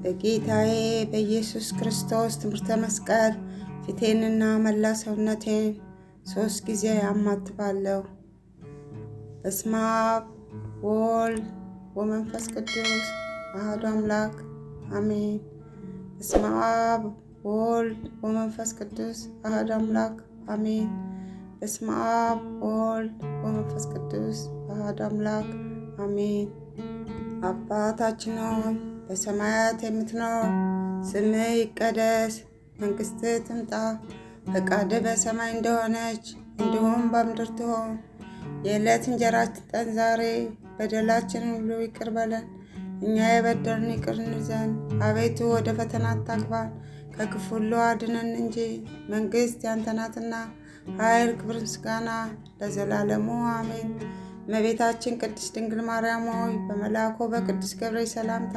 በጌታዬ በኢየሱስ ክርስቶስ ትምህርተ መስቀል ፊቴንና መላ ሰውነቴን 3 ጊዜ አማትባለሁ። በስመ አብ ወወልድ ወመንፈስ ቅዱስ አሐዱ አምላክ አሜን። በስመ አብ ወወልድ ወመንፈስ ቅዱስ አሐዱ አምላክ አሜን። በስመ አብ ወወልድ ወመንፈስ ቅዱስ አሐዱ አምላክ አሜን። አባታችን ሆይ በሰማያት የምትኖር፣ ስምህ ይቀደስ፣ መንግሥትህ ትምጣ፣ ፈቃድህ በሰማይ እንደሆነች እንዲሁም በምድር ትሆን። የዕለት እንጀራችንን ስጠን ዛሬ፣ በደላችንን ሁሉ ይቅር በለን እኛ የበደሉንን ይቅር እንል ዘንድ፣ አቤቱ ወደ ፈተና አታግባን ከክፉ ሁሉ አድነን እንጂ መንግሥት ያንተ ናትና፣ ኃይል፣ ክብር፣ ምስጋና ለዘላለሙ አሜን። እመቤታችን ቅድስት ድንግል ማርያም ሆይ በመልአኩ በቅዱስ ገብርኤል ሰላምታ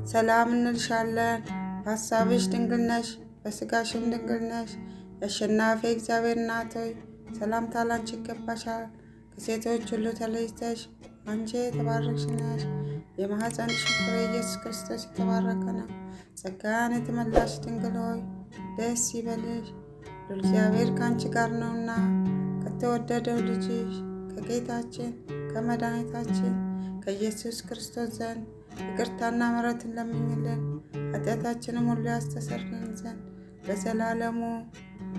ሰላም እንልሻለን። በሐሳብሽ ድንግል ነሽ፣ በሥጋሽም ድንግል ነሽ። የአሸናፊ እግዚአብሔር እናት ሆይ ሰላምታ ላንቺ ይገባሻል። ከሴቶች ሁሉ ተለይተሽ አንቺ የተባረክሽ ነሽ። የማኅፀንሽ ፍሬ ኢየሱስ ክርስቶስ የተባረከ ነው። ጸጋን የተመላሽ ድንግል ሆይ ደስ ይበልሽ፣ እግዚአብሔር ከአንቺ ጋር ነውና ከተወደደው ልጅሽ ከጌታችን ከመድኃኒታችን ከኢየሱስ ክርስቶስ ዘንድ ይቅርታና ምሕረትን ለምኝልን ኃጢአታችንም ሁሉ ያስተሰርይልን ዘንድ ለዘላለሙ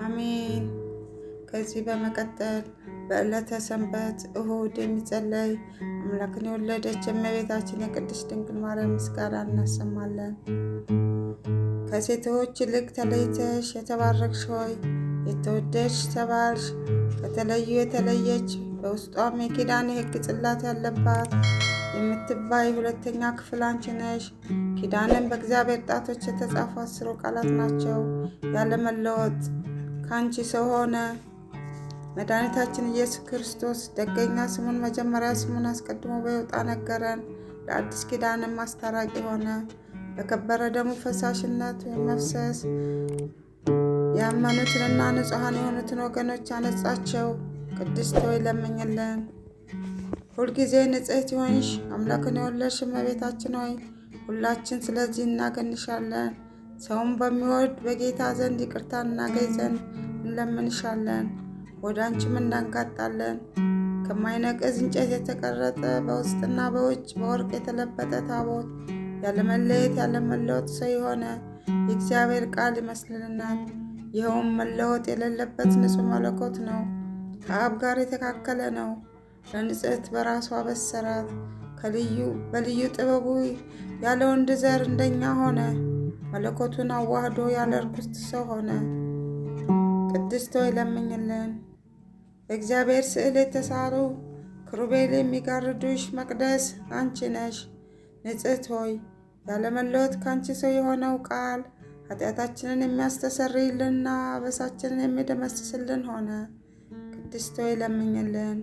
አሜን። ከዚህ በመቀጠል በዕለተ ሰንበት እሁድ የሚጸለይ አምላክን የወለደች እመቤታችን የቅድስት ድንግል ማርያም ምስጋና እናሰማለን። ከሴቶች ይልቅ ተለይተሽ የተባረክሽ ሆይ የተወደድሽ ተባልሽ። ከተለዩ የተለየች በውስጧም የኪዳን የሕግ ጽላት ያለባት የምትባይ ሁለተኛ ክፍል አንቺ ነሽ። ኪዳንን በእግዚአብሔር ጣቶች የተጻፉ 10 ቃላት ናቸው። ያለመለወጥ ከአንቺ ሰው ሆነ። መድኃኒታችን ኢየሱስ ክርስቶስ ደገኛ ስሙን መጀመሪያ ስሙን አስቀድሞ በይወጣ ነገረን። ለአዲስ ኪዳንም አስታራቂ ሆነ። በከበረ ደሙ ፈሳሽነት ወይም መፍሰስ ያመኑትንና ንጹሐን የሆኑትን ወገኖች አነጻቸው። ቅድስት ሆይ ለምኝልን። ሁልጊዜ ንጽሕት ይሆንሽ አምላክን የወለድሽ እመቤታችን ሆይ ሁላችን ስለዚህ እናገንሻለን። ሰውን በሚወድ በጌታ ዘንድ ይቅርታ እናገኝ ዘንድ እንለምንሻለን። ወደ አንቺም እንዳንጋጣለን። ከማይነቅዝ እንጨት የተቀረጸ በውስጥና በውጭ በወርቅ የተለበጠ ታቦት ያለመለየት ያለመለወጥ ሰው የሆነ የእግዚአብሔር ቃል ይመስልናል። ይኸውም መለወጥ የሌለበት ንጹሕ መለኮት ነው። ከአብ ጋር የተካከለ ነው። ለንጽሕት በራሷ በሰራት። በልዩ ጥበቡ ያለ ወንድ ዘር እንደኛ ሆነ። መለኮቱን አዋህዶ ያለ ርኩስ ሰው ሆነ። ቅድስት ሆይ ለምኝልን። በእግዚአብሔር ስዕል የተሳሉ ክሩቤል የሚጋርዱሽ መቅደስ አንቺ ነሽ። ንጽሕት ሆይ ያለመለወጥ ከአንቺ ሰው የሆነው ቃል ኃጢአታችንን የሚያስተሰርይልንና አበሳችንን የሚደመስስልን ሆነ። ቅድስት ሆይ ለምኝልን።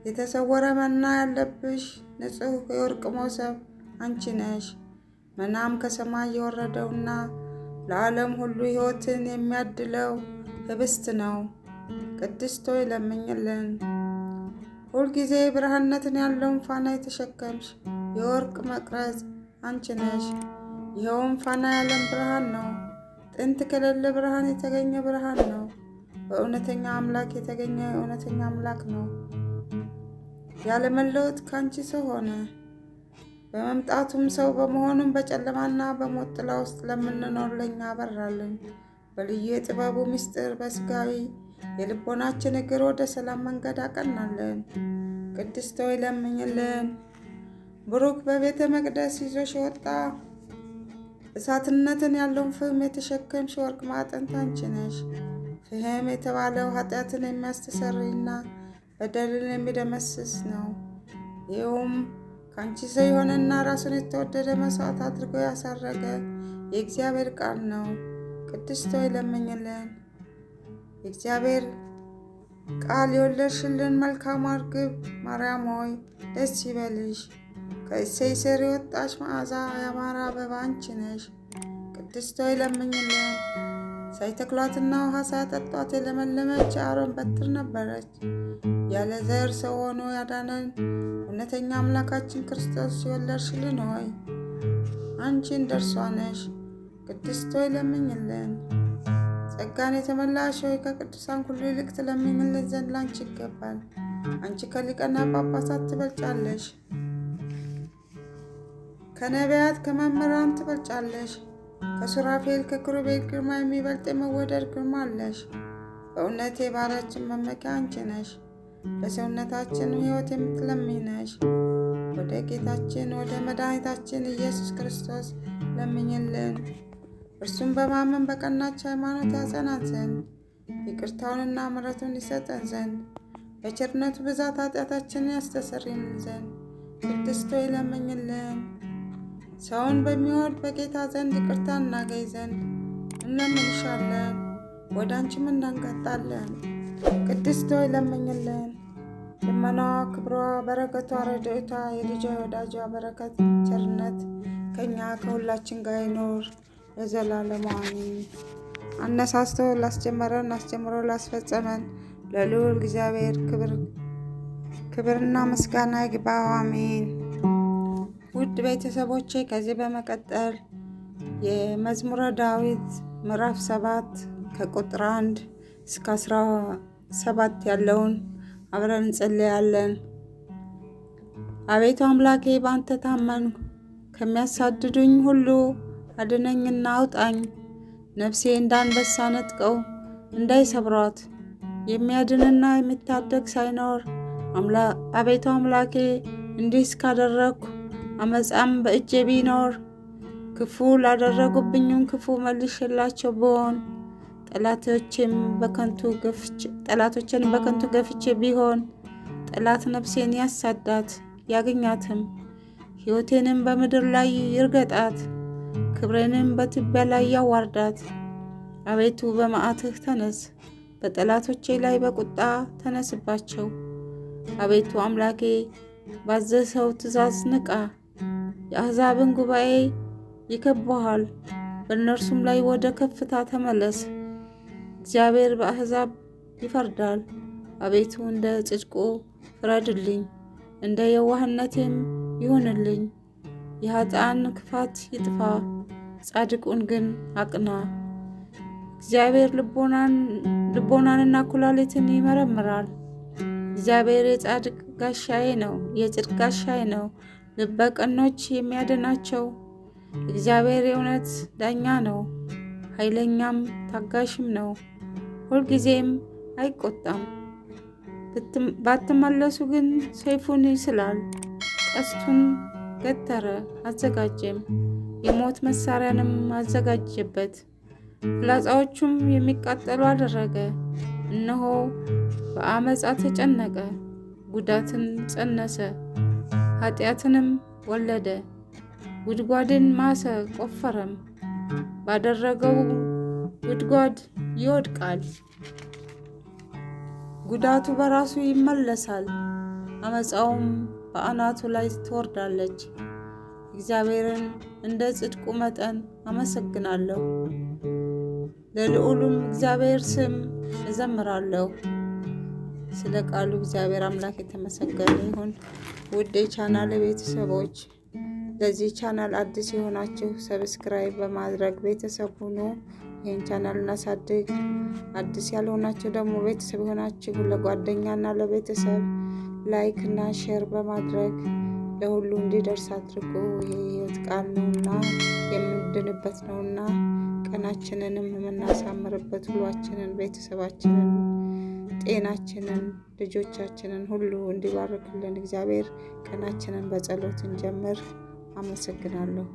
የተሰወረ መና ያለብሽ ንጹሕ የወርቅ መሶብ አንቺ ነሽ። መናም ከሰማይ የወረደውና ለዓለም ሁሉ ሕይወትን የሚያድለው ህብስት ነው። ቅድስት ሆይ ለምኝልን። ሁልጊዜ ብርሃንነትን ያለውን ፋና የተሸከምሽ የወርቅ መቅረዝ አንቺ ነሽ። ይኸውም ፋና የዓለም ብርሃን ነው። ጥንት ከሌለ ብርሃን የተገኘ ብርሃን ነው። በእውነተኛ አምላክ የተገኘ እውነተኛ አምላክ ነው። ያለመለወጥ ከአንቺ ሰው ሆነ። በመምጣቱም ሰው በመሆኑም በጨለማና በሞት ጥላ ውስጥ ለምንኖር ለኛ አበራልን። በልዩ የጥበቡ ምስጢር በሥጋዊ የልቦናችን እግር ወደ ሰላም መንገድ አቀናለን። ቅድስት ሆይ ለምኝልን። ብሩክ በቤተ መቅደስ ይዞሽ ወጣ እሳትነትን ያለውን ፍህም የተሸከምሽ ወርቅ ማዕጠንት አንቺ ነሽ። ፍህም የተባለው ኃጢአትን የሚያስተሰርይና በደልን የሚደመስስ ነው። ይኸውም ከአንቺ ሰው የሆነና ራሱን የተወደደ መስዋዕት አድርጎ ያሳረገ የእግዚአብሔር ቃል ነው። ቅድስት ሆይ ለምኝልን። የእግዚአብሔር ቃል የወለድሽልን መልካም ርግብ ማርያም ሆይ ደስ ይበልሽ። ከእሴይ ስር የወጣሽ መዓዛ ያማረ አበባ አንቺ ነሽ። ቅድስት ሆይ ለምኝልን። ሳይተክሏትና ውሃ ሳያጠጧት የለመለመች የአሮን በትር ነበረች። ያለ ዘር ሰው ሆኖ ያዳነን እውነተኛ አምላካችን ክርስቶስ የወለድሽልን ሆይ አንቺ እንደርሷ ነሽ። ቅድስት ሆይ ለምኝልን። ጸጋን የተመላሽ ሆይ ከቅዱሳን ሁሉ ይልቅ ትለምኝልን ዘንድ ላንቺ ይገባል። አንቺ ከሊቃነ ጳጳሳት ትበልጫለሽ፣ ከነቢያት ከመምህራን ትበልጫለሽ። ከሱራፌል ከኪሩቤል ግርማ የሚበልጥ የመወደድ ግርማ አለሽ። በእውነት የባህሪያችን መመኪያ አንቺ ነሽ። ለሰውነታችን ሕይወት የምትለምኝ ነሽ። ወደ ጌታችን ወደ መድኃኒታችን ኢየሱስ ክርስቶስ ለምኝልን። እርሱም በማመን በቀናች ሃይማኖት ያጸናን ዘንድ ይቅርታውንና ምሕረቱን ይሰጠን ዘንድ በቸርነቱ ብዛት ኃጢአታችንን ያስተሰርይልን ዘንድ ቅድስት ሆይ ለምኝልን። ሰውን በሚወድ በጌታ ዘንድ ይቅርታ እናገኝ ዘንድ እንለምንሻለን፣ ወደ አንቺም እናንጋጣለን። ቅድስት ሆይ ለምኝልን። ልመናዋ፣ ክብሯ፣ በረከቷ፣ ረድኤቷ፣ የልጇ ወዳጇ በረከት ቸርነት ከኛ ከሁላችን ጋር ይኖር ለዘላለሙ አሜን። አነሳስቶ ላስጀመረን አስጀምሮ ላስፈጸመን ለልዑል እግዚአብሔር ክብርና ምስጋና ይግባው አሜን። ውድ ቤተሰቦቼ ከዚህ በመቀጠል የመዝሙረ ዳዊት ምዕራፍ 7 ከቁጥር 1 እስከ 17 ያለውን አብረን እንጸልያለን። አቤቱ አምላኬ በአንተ ታመንኩ፣ ከሚያሳድዱኝ ሁሉ አድነኝና አውጣኝ። ነፍሴ እንዳንበሳ ነጥቀው እንዳይሰብሯት፣ የሚያድንና የሚታደግ ሳይኖር አቤቱ አምላኬ እንዲህ እስካደረግኩ አመፃም በእጄ ቢኖር፣ ክፉ ላደረጉብኝም ክፉ መልሼላቸው ብሆን፣ ጠላቶችን በከንቱ ገፍቼ ቢሆን፣ ጠላት ነፍሴን ያሳዳት ያገኛትም፣ ሕይወቴንም በምድር ላይ ይርገጣት፣ ክብሬንም በትቢያ ላይ ያዋርዳት። አቤቱ በመዓትህ ተነስ፣ በጠላቶቼ ላይ በቁጣ ተነስባቸው። አቤቱ አምላኬ ባዘዝኸው ትእዛዝ ንቃ። የአሕዛብን ጉባኤ ይከብቡሃል፣ በእነርሱም ላይ ወደ ከፍታ ተመለስ። እግዚአብሔር በአሕዛብ ይፈርዳል። አቤቱ እንደ ጽድቁ ፍረድልኝ፣ እንደ የዋህነቴም ይሁንልኝ። የኃጥአን ክፋት ይጥፋ፣ ጻድቁን ግን አቅና። እግዚአብሔር ልቦናንና ኩላሊትን ይመረምራል። እግዚአብሔር የጻድቅ ጋሻዬ ነው፣ የጽድቅ ጋሻዬ ነው፣ ልበ ቀኖች የሚያድናቸው። እግዚአብሔር የእውነት ዳኛ ነው፣ ኃይለኛም ታጋሽም ነው፣ ሁልጊዜም አይቆጣም። ባትመለሱ ግን ሰይፉን ይስላል፣ ቀስቱን ገተረ አዘጋጀም፣ የሞት መሳሪያንም አዘጋጀበት። ፍላጻዎቹም የሚቃጠሉ አደረገ። እነሆ በአመፃ ተጨነቀ፣ ጉዳትን ጸነሰ፣ ኃጢአትንም ወለደ። ጉድጓድን ማሰ ቆፈረም፣ ባደረገው ጉድጓድ ይወድቃል። ጉዳቱ በራሱ ይመለሳል፣ አመፃውም በአናቱ ላይ ትወርዳለች። እግዚአብሔርን እንደ ጽድቁ መጠን አመሰግናለሁ፣ ለልዑሉም እግዚአብሔር ስም እዘምራለሁ። ስለ ቃሉ እግዚአብሔር አምላክ የተመሰገነ ይሁን። ውድ የቻናል ቤተሰቦች፣ ለዚህ ቻናል አዲስ የሆናችሁ ሰብስክራይብ በማድረግ ቤተሰብ ሁኑ። ይህን ቻናል እናሳድግ። አዲስ ያልሆናችሁ ደግሞ ቤተሰብ የሆናችሁ ለጓደኛና ለቤተሰብ ላይክ እና ሼር በማድረግ ለሁሉ እንዲደርስ አድርጉ። ይህ የሕይወት ቃል ነውና የምንድንበት ነውና ቀናችንንም የምናሳምርበት፣ ሁሏችንን፣ ቤተሰባችንን፣ ጤናችንን፣ ልጆቻችንን ሁሉ እንዲባርክልን እግዚአብሔር ቀናችንን በጸሎት እንጀምር። አመሰግናለሁ።